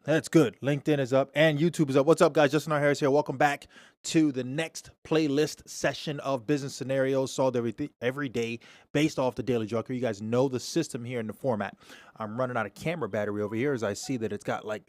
That's good. LinkedIn is up and YouTube is up. What's up, guys? Justin R. Harris here. Welcome back to the next playlist session of business scenarios solved every day based off the Daily Joker. You guys know the system here in the format. I'm running out of camera battery over here as I see that it's got like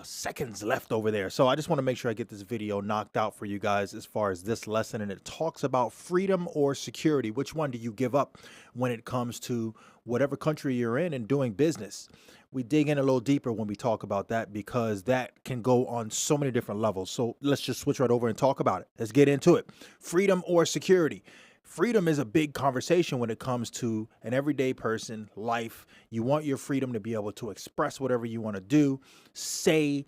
seconds left over there. So I just want to make sure I get this video knocked out for you guys as far as this lesson. And it talks about freedom or security. Which one do you give up when it comes to whatever country you're in and doing business? We dig in a little deeper when we talk about that because that can go on so many different levels. So let's just switch right over and talk about it. Let's get into it. Freedom or security. Freedom is a big conversation when it comes to an everyday person, life. You want your freedom to be able to express whatever you want to do, say,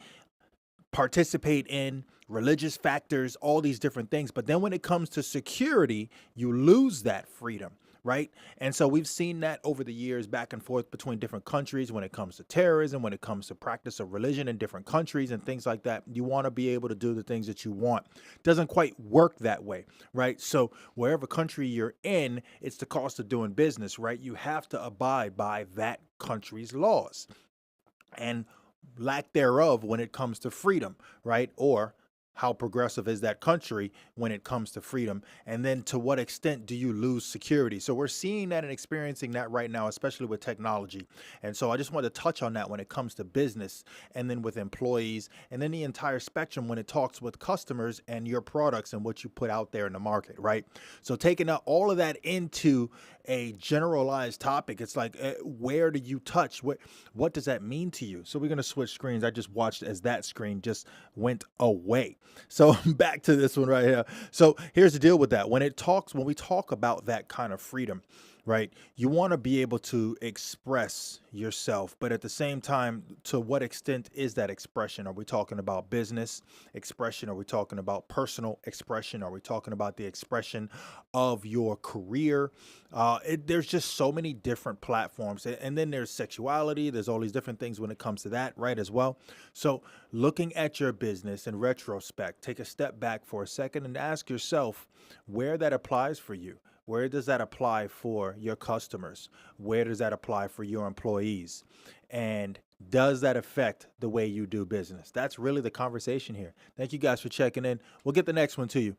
participate in, religious factors, all these different things. But then when it comes to security, you lose that freedom, right? And so we've seen that over the years back and forth between different countries when it comes to terrorism, when it comes to practice of religion in different countries and things like that. You want to be able to do the things that you want. Doesn't quite work that way, right? So wherever country you're in, it's the cost of doing business, right? You have to abide by that country's laws and lack thereof when it comes to freedom, right? Or how progressive is that country when it comes to freedom? And then to what extent do you lose security? So we're seeing that and experiencing that right now, especially with technology. And so I just want to touch on that when it comes to business and then with employees and then the entire spectrum when it talks with customers and your products and what you put out there in the market, right? So taking all of that into a generalized topic, it's like, where do you touch? What does that mean to you? So we're going to switch screens. I just watched as that screen just went away. So back to this one right here. So here's the deal with that. When we talk about that kind of freedom, right? You want to be able to express yourself, but at the same time, to what extent is that expression? Are we talking about business expression? Are we talking about personal expression? Are we talking about the expression of your career? There's just so many different platforms. And then there's sexuality. There's all these different things when it comes to that, right, as well. So looking at your business in retrospect, take a step back for a second and ask yourself where that applies for you. Where does that apply for your customers? Where does that apply for your employees? And does that affect the way you do business? That's really the conversation here. Thank you guys for checking in. We'll get the next one to you.